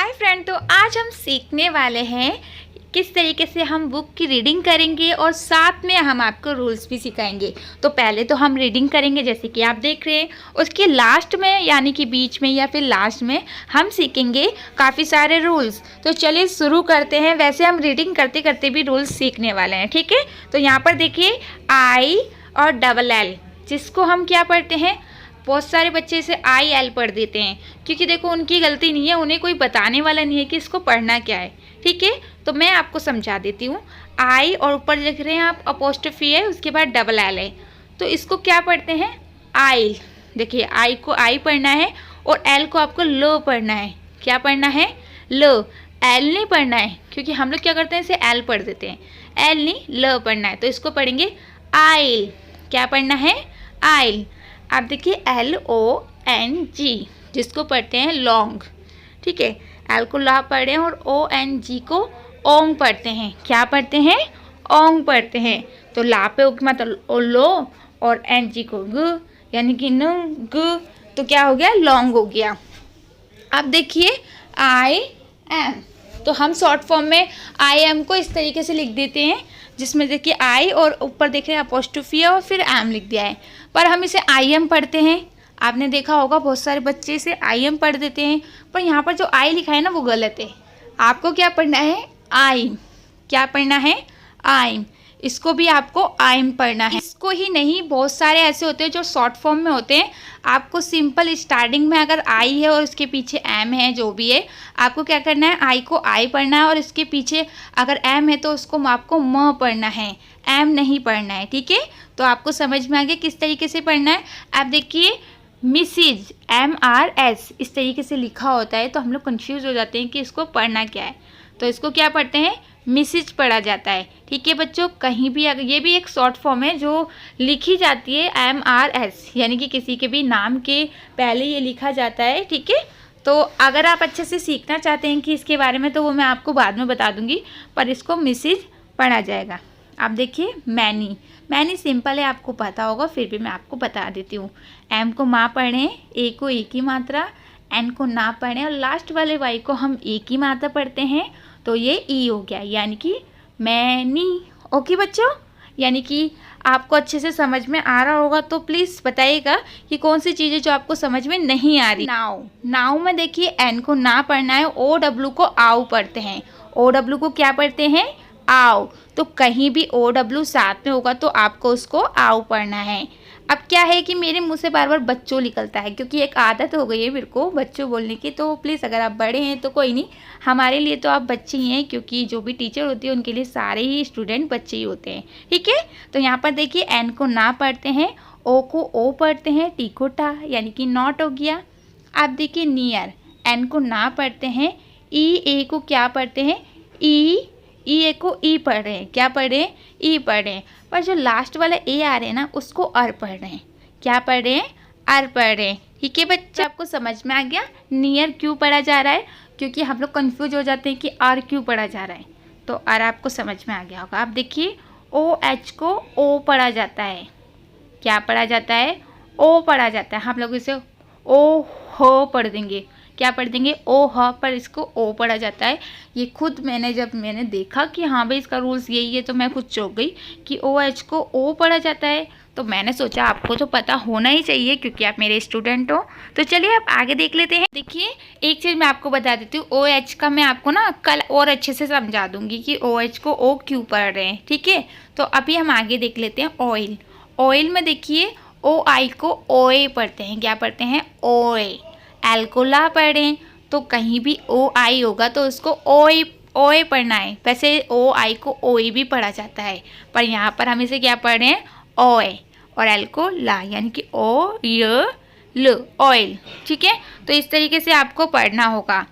Hi friend, तो आज हम सीखने वाले हैं किस तरीके से हम बुक की रीडिंग करेंगे और साथ में हम आपको रूल्स भी सिखाएंगे। तो पहले तो हम रीडिंग करेंगे जैसे कि आप देख रहे हैं, उसके लास्ट में यानी कि बीच में या फिर लास्ट में हम सीखेंगे काफ़ी सारे रूल्स। तो चलिए शुरू करते हैं। वैसे हम रीडिंग करते करते भी रूल्स सीखने वाले हैं, ठीक है। तो यहाँ पर देखिए आई और डबल एल, जिसको हम क्या पढ़ते हैं, बहुत सारे बच्चे इसे आई एल पढ़ देते हैं, क्योंकि देखो उनकी गलती नहीं है, उन्हें कोई बताने वाला नहीं है कि इसको पढ़ना क्या है, ठीक है। तो मैं आपको समझा देती हूँ। आई और ऊपर लिख रहे हैं आप अपोस्ट्रोफी है, उसके बाद डबल एल है, तो इसको क्या पढ़ते हैं, आई। देखिए आई को आई पढ़ना है और एल को आपको लो पढ़ना है। क्या पढ़ना है, लो, एल नहीं पढ़ना है, क्योंकि हम लोग क्या करते हैं इसे एल पढ़ देते हैं, एल नहीं लो पढ़ना है। तो इसको पढ़ेंगे आइल। क्या पढ़ना है, आइल। आप देखिए LONG, जिसको पढ़ते हैं लॉन्ग, ठीक है। एल को ला पढ़े हैं और ONG को ओंग पढ़ते हैं। क्या पढ़ते हैं, ओंग पढ़ते हैं। तो ला पे मतलब लो और NG को ग, यानी कि न ग, तो क्या हो गया, लॉन्ग हो गया। अब देखिए आई एम, तो हम शॉर्ट फॉर्म में आई एम को इस तरीके से लिख देते हैं, जिसमें देखिए आई और ऊपर देख रहे हैं अपोस्ट्रोफी है और फिर एम लिख दिया है, पर हम इसे आई एम पढ़ते हैं। आपने देखा होगा बहुत सारे बच्चे इसे आई एम पढ़ देते हैं, पर यहाँ पर जो आई लिखा है ना वो गलत है। आपको क्या पढ़ना है, आइम। क्या पढ़ना है, आइम। इसको भी आपको आइम पढ़ना है। इसको ही नहीं, बहुत सारे ऐसे होते हैं जो शॉर्ट फॉर्म में होते हैं। आपको सिंपल स्टार्टिंग में अगर आई है और उसके पीछे एम है, जो भी है, आपको क्या करना है, आई को आई पढ़ना है और इसके पीछे अगर एम है तो उसको आपको म पढ़ना है, एम नहीं पढ़ना है, ठीक है। तो आपको समझ में आ गया किस तरीके से पढ़ना है। आप देखिए मिसिज, MRS इस तरीके से लिखा होता है, तो हम लोग कंफ्यूज हो जाते हैं कि इसको पढ़ना क्या है। तो इसको क्या पढ़ते हैं, मिसिज पढ़ा जाता है, ठीक है बच्चों। कहीं भी अगर ये भी एक शॉर्ट फॉर्म है जो लिखी जाती है MRS, यानी कि किसी के भी नाम के पहले ये लिखा जाता है, ठीक है। तो अगर आप अच्छे से सीखना चाहते हैं कि इसके बारे में, तो वो मैं आपको बाद में बता दूंगी, पर इसको मिसिज पढ़ा जाएगा। आप देखिए मैनी, मैनी सिंपल है, आपको पता होगा, फिर भी मैं आपको बता देती हूँ। एम को माँ पढ़ें, ए को एक ही मात्रा, एन को ना पढ़ें और लास्ट वाले वाई को हम एक ही मात्रा पढ़ते हैं, तो ये ई हो गया, यानी कि मैनी। ओके बच्चों, यानी कि आपको अच्छे से समझ में आ रहा होगा। तो प्लीज़ बताइएगा कि कौन सी चीज़ें जो आपको समझ में नहीं आ रही। नाउ, नाउ में देखिए एन को ना पढ़ना है, OW को आउ पढ़ते हैं। OW को क्या पढ़ते हैं, आओ। तो कहीं भी OW साथ में होगा तो आपको उसको आओ पढ़ना है। अब क्या है कि मेरे मुंह से बार बार बच्चों निकलता है, क्योंकि एक आदत हो गई है मेरे को बच्चों बोलने की। तो प्लीज़ अगर आप बड़े हैं तो कोई नहीं, हमारे लिए तो आप बच्चे ही हैं, क्योंकि जो भी टीचर होती है उनके लिए सारे ही स्टूडेंट बच्चे ही होते हैं, ठीक है। तो यहाँ पर देखिए एन को ना पढ़ते हैं, ओ को ओ पढ़ते हैं, टी को टा, यानी कि नॉट हो गया। आप देखिए नियर, एन को ना पढ़ते हैं, ई ए को क्या पढ़ते हैं, ई ए को ई पढ़ रहे हैं। क्या पढ़ रहे हैं, ई पढ़ रहे हैं। पर जो लास्ट वाला ए आ रहे हैं ना, उसको अर पढ़ रहे हैं। क्या पढ़ रहे हैं, अर पढ़ रहे हैं, ठीक है बच्चे। आपको समझ में आ गया नियर क्यों पढ़ा जा रहा है, क्योंकि हम लोग कंफ्यूज हो जाते हैं कि अर क्यों पढ़ा जा रहा है। तो अर आपको समझ में आ गया होगा। आप देखिए OH को ओ पढ़ा जाता है। क्या पढ़ा जाता है, ओ पढ़ा जाता है। हम लोग इसे ओ हो पढ़ देंगे। क्या पढ़ देंगे, ओ ह, पर इसको ओ पढ़ा जाता है। ये खुद जब मैंने देखा कि हाँ भाई इसका रूल्स यही है, तो मैं खुद चौंक गई कि OH को ओ पढ़ा जाता है। तो मैंने सोचा आपको तो पता होना ही चाहिए, क्योंकि आप मेरे स्टूडेंट हो। तो चलिए आप आगे देख लेते हैं। देखिए एक चीज़ मैं आपको बता देती हूँ, OH का मैं आपको ना कल और अच्छे से समझा दूंगी कि OH को ओ क्यों पढ़ रहे हैं, ठीक है। तो अभी हम आगे देख लेते हैं। ऑयल, ऑयल में देखिए OI को ओए पढ़ते हैं। क्या पढ़ते हैं, ओए। एल को ला पढ़ें, तो कहीं भी OI होगा तो उसको ओए ओए पढ़ना है। वैसे OI को ओए भी पढ़ा जाता है, पर यहाँ पर हम इसे क्या पढ़ रहे हैं, ओए, और एल को ला, यानी कि ओ य ल, ऑयल, ठीक है। तो इस तरीके से आपको पढ़ना होगा।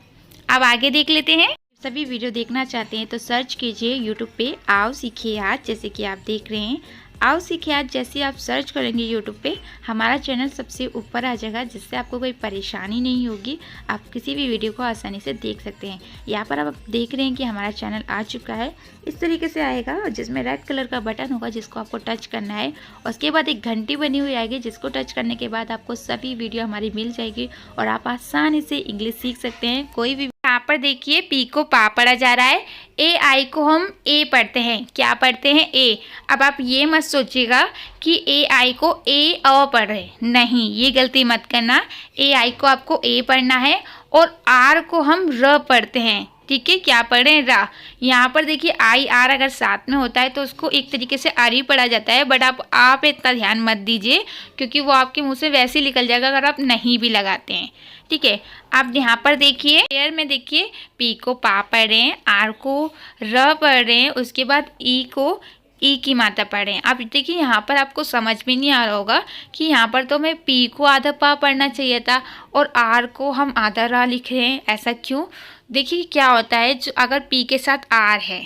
अब आगे देख लेते हैं। सभी वीडियो देखना चाहते हैं तो सर्च कीजिए यूट्यूब पे आओ सीखिए आज, जैसे कि आप देख रहे हैं आओ सीखे आज जैसे आप सर्च करेंगे यूट्यूब पे हमारा चैनल सबसे ऊपर आ जाएगा, जिससे आपको कोई परेशानी नहीं होगी। आप किसी भी वीडियो को आसानी से देख सकते हैं। यहाँ पर आप देख रहे हैं कि हमारा चैनल आ चुका है। इस तरीके से आएगा, जिसमें रेड कलर का बटन होगा जिसको आपको टच करना है। उसके बाद एक घंटी बनी हुई आएगी जिसको टच करने के बाद आपको सभी वीडियो हमारी मिल जाएगी और आप आसानी से इंग्लिश सीख सकते हैं। कोई भी यहाँ पर देखिए पी को पा पढ़ा जा रहा है, ए आई को हम ए पढ़ते हैं। क्या पढ़ते हैं? ए। अब आप ये मत सोचिएगा कि ए आई को ए अ पढ़ रहे, नहीं, ये गलती मत करना। ए आई को आपको ए पढ़ना है और आर को हम र पढ़ते हैं। ठीक है, क्या पढ़ें? रा। यहाँ पर देखिए आई आर अगर साथ में होता है तो उसको एक तरीके से आर ही पढ़ा जाता है, बट आप इतना ध्यान मत दीजिए क्योंकि वो आपके मुंह से वैसे ही निकल जाएगा अगर आप नहीं भी लगाते हैं। ठीक है, आप यहाँ पर देखिए एयर में देखिए पी को पा पढ़ रहे हैं, आर को र पढ़ रहे हैं, उसके बाद ई को ई की मात्रा पढ़ रहे हैं। अब देखिए यहाँ पर आपको समझ में नहीं आ रहा होगा कि यहाँ पर तो मैं पी को आधा पा पढ़ना चाहिए था और आर को हम आधा रा लिख रहे हैं। ऐसा क्यों? देखिए क्या होता है, जो अगर पी के साथ आर है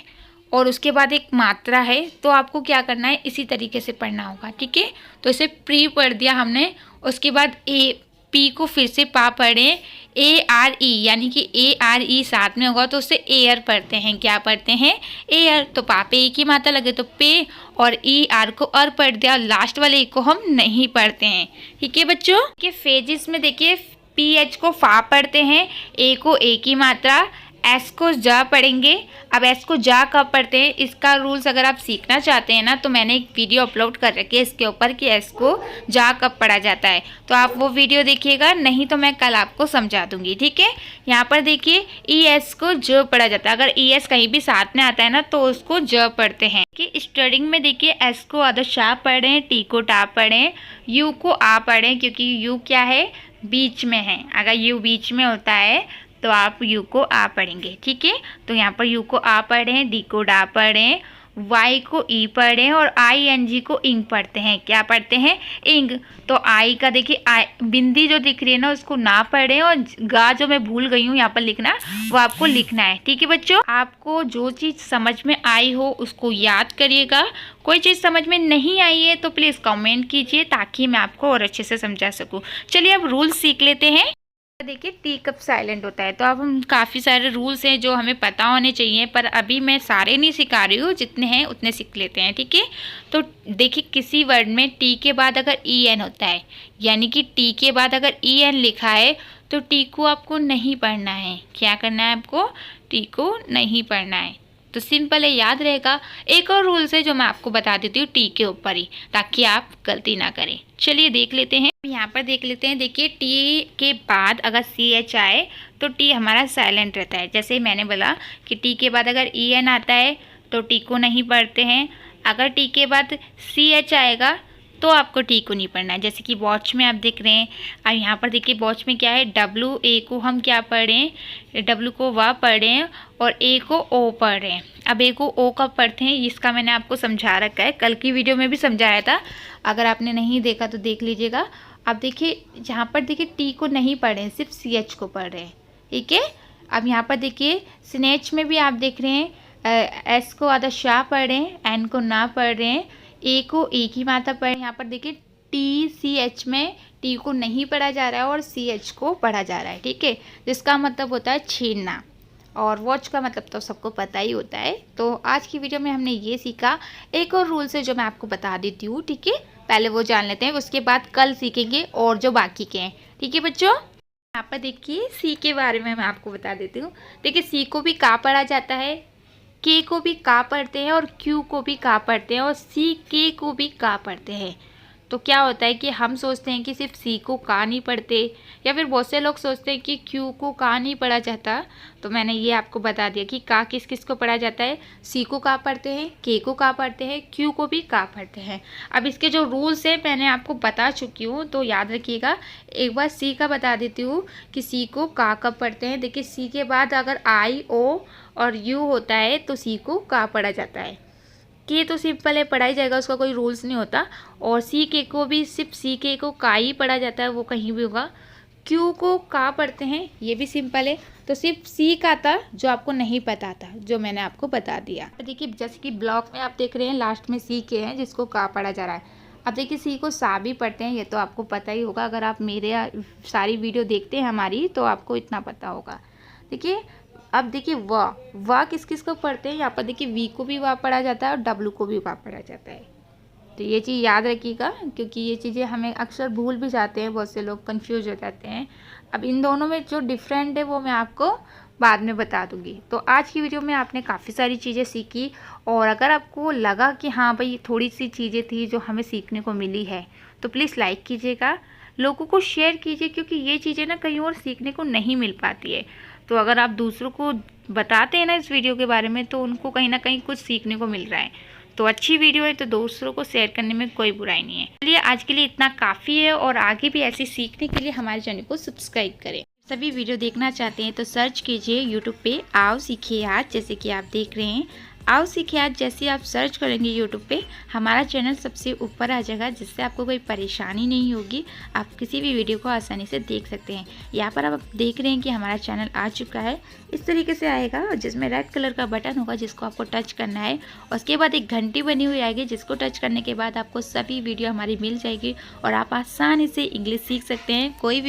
और उसके बाद एक मात्रा है तो आपको क्या करना है, इसी तरीके से पढ़ना होगा। ठीक है, तो इसे प्री पढ़ दिया हमने, उसके बाद ए पी को फिर से पा पढ़ें, ए आर ई, यानी कि ए आर ई साथ में होगा तो उससे एयर पढ़ते हैं। क्या पढ़ते हैं? एयर। तो पा पे ए की मात्रा लगे तो पे, और ई आर को अर पढ़ दिया, लास्ट वाले ई को हम नहीं पढ़ते हैं। ठीक है बच्चों, के फेजिस में देखिए पी एच को फा पढ़ते हैं, ए को ए की मात्रा, एस को जा पढ़ेंगे। अब एस को जा कब पढ़ते हैं, इसका रूल्स अगर आप सीखना चाहते हैं ना तो मैंने एक वीडियो अपलोड कर रखी है इसके ऊपर कि एस को जा कब पढ़ा जाता है, तो आप वो वीडियो देखिएगा, नहीं तो मैं कल आपको समझा दूंगी। ठीक है, यहाँ पर देखिए ई एस को ज पढ़ा जाता है। अगर ई एस कहीं भी साथ में आता है ना तो उसको ज पढ़ते हैं। कि स्टडिंग में देखिए एस को आधा शा पढ़ें, टी को टा पढ़ें, यू को आ पढ़ें क्योंकि यू क्या है, बीच में है। अगर यू बीच में होता है तो आप यू को आ पढ़ेंगे। ठीक है, तो यहाँ पर यू को आ पढ़ें, डी को डा पढ़ें, वाई को ई पढ़ें और आई एन जी को इंग पढ़ते हैं। क्या पढ़ते हैं? इंग। तो आई का देखिए आई बिंदी जो दिख रही है ना उसको ना पढ़ें, और गा जो मैं भूल गई हूँ यहाँ पर लिखना वो आपको लिखना है। ठीक है बच्चों, आपको जो चीज़ समझ में आई हो उसको याद करिएगा। कोई चीज़ समझ में नहीं आई है तो प्लीज़ कमेंट कीजिए ताकि मैं आपको और अच्छे से समझा सकूँ। चलिए अब रूल्स सीख लेते हैं। देखिए टी कब साइलेंट होता है, तो अब हम काफ़ी सारे रूल्स हैं जो हमें पता होने चाहिए, पर अभी मैं सारे नहीं सिखा रही हूँ, जितने हैं उतने सीख लेते हैं। ठीक है, तो देखिए किसी वर्ड में टी के बाद अगर ई एन होता है, यानी कि टी के बाद अगर ई एन लिखा है तो टी को आपको नहीं पढ़ना है। क्या करना है आपको? टी को नहीं पढ़ना है। तो सिंपल है, याद रहेगा। एक और रूल्स है जो मैं आपको बता देती हूँ टी के ऊपर ही, ताकि आप गलती ना करें। चलिए देख लेते हैं, यहाँ पर देख लेते हैं। देखिए टी के बाद अगर सी एच आए तो टी हमारा साइलेंट रहता है। जैसे मैंने बोला कि टी के बाद अगर ई एन आता है तो टी को नहीं पढ़ते हैं। अगर टी के बाद सी एच आएगा तो आपको टी को नहीं पढ़ना है। जैसे कि वॉच में आप देख रहे हैं, और यहाँ पर देखिए वॉच में क्या है, डब्लू ए को हम क्या पढ़ें, डब्लू को वा पढ़ें और ए को ओ पढ़ें। अब ए को ओ कब पढ़ते हैं इसका मैंने आपको समझा रखा है, कल की वीडियो में भी समझाया था, अगर आपने नहीं देखा तो देख लीजिएगा। अब देखिए यहाँ पर देखिए टी को नहीं पढ़ें, सिर्फ सी एच को पढ़ रहे हैं। ठीक है, अब यहाँ पर देखिए स्नेच में भी आप देख रहे हैं एस को आधा शाह पढ़ रहे हैं, एन को ना पढ़ रहे हैं, ए को ए की मात्रा पढ़े। यहाँ पर देखिए टी सी एच में टी को नहीं पढ़ा जा रहा है और सी एच को पढ़ा जा रहा है। ठीक है, जिसका मतलब होता है छीनना, और वॉच का मतलब तो सबको पता ही होता है। तो आज की वीडियो में हमने ये सीखा। एक और रूल्स है जो मैं आपको बता देती हूँ। ठीक है, पहले वो जान लेते हैं, उसके बाद कल सीखेंगे और जो बाकी के हैं। ठीक है बच्चों, यहाँ पर देखिए सी के बारे में मैं आपको बता देती हूँ। देखिए सी को भी का पढ़ा जाता है, के को भी का पढ़ते हैं और क्यू को भी का पढ़ते हैं, और सी के को भी का पढ़ते हैं। तो क्या होता है कि हम सोचते हैं कि सिर्फ सी को का नहीं पढ़ते, या फिर बहुत से लोग सोचते हैं कि क्यू को का नहीं पढ़ा जाता। तो मैंने ये आपको बता दिया कि का किस किस को पढ़ा जाता है। सी को का पढ़ते हैं, के को का पढ़ते हैं, क्यू को भी का पढ़ते हैं। अब इसके जो रूल्स हैं मैंने आपको बता चुकी हूँ, तो याद रखिएगा। एक बार सी का बता देती हूँ कि सी को का कब पढ़ते हैं। देखिए सी के बाद अगर आई ओ और यू होता है तो सी को का पढ़ा जाता है। के तो सिंपल है, पढ़ा ही जाएगा, उसका कोई रूल्स नहीं होता। और सी के को भी सिर्फ सी के को का ही पढ़ा जाता है, वो कहीं भी होगा। क्यू को का पढ़ते हैं, ये भी सिंपल है, तो सिर्फ सी का था जो आपको नहीं पता था, जो मैंने आपको बता दिया। देखिए जैसे कि ब्लॉक में आप देख रहे हैं लास्ट में सी के हैं जिसको का पढ़ा जा रहा है। अब देखिए सी को सा भी पढ़ते हैं, ये तो आपको पता ही होगा, अगर आप मेरे सारी वीडियो देखते हैं हमारी तो आपको इतना पता होगा। देखिए अब देखिए वाह किस किस को पढ़ते हैं, यहाँ पर देखिए वी को भी वाह पढ़ा जाता है और डब्लू को भी वाह पढ़ा जाता है। तो ये चीज़ याद रखिएगा क्योंकि ये चीज़ें हमें अक्सर भूल भी जाते हैं, बहुत से लोग कंफ्यूज हो जाते हैं। अब इन दोनों में जो डिफरेंट है वो मैं आपको बाद में बता दूंगी। तो आज की वीडियो में आपने काफ़ी सारी चीज़ें सीखी, और अगर आपको लगा कि हाँ भाई थोड़ी सी चीज़ें थी जो हमें सीखने को मिली है तो प्लीज़ लाइक कीजिएगा, लोगों को शेयर कीजिए, क्योंकि ये चीज़ें ना कहीं और सीखने को नहीं मिल पाती है। तो अगर आप दूसरों को बताते हैं ना इस वीडियो के बारे में तो उनको कहीं ना कहीं कुछ सीखने को मिल रहा है। तो अच्छी वीडियो है तो दूसरों को शेयर करने में कोई बुराई नहीं है। चलिए आज के लिए इतना काफ़ी है, और आगे भी ऐसी सीखने के लिए हमारे चैनल को सब्सक्राइब करें। सभी वीडियो देखना चाहते हैं तो सर्च कीजिए यूट्यूब पे आओ सीखिए आज, जैसे कि आप देख रहे हैं आओ सीखिए आज। जैसे आप सर्च करेंगे यूट्यूब पे हमारा चैनल सबसे ऊपर आ जाएगा, जिससे आपको कोई परेशानी नहीं होगी, आप किसी भी वीडियो को आसानी से देख सकते हैं। यहाँ पर आप देख रहे हैं कि हमारा चैनल आ चुका है, इस तरीके से आएगा जिसमें रेड कलर का बटन होगा जिसको आपको टच करना है। उसके बाद एक घंटी बनी हुई आएगी जिसको टच करने के बाद आपको सभी वीडियो हमारी मिल जाएगी और आप आसानी से इंग्लिश सीख सकते हैं। कोई भी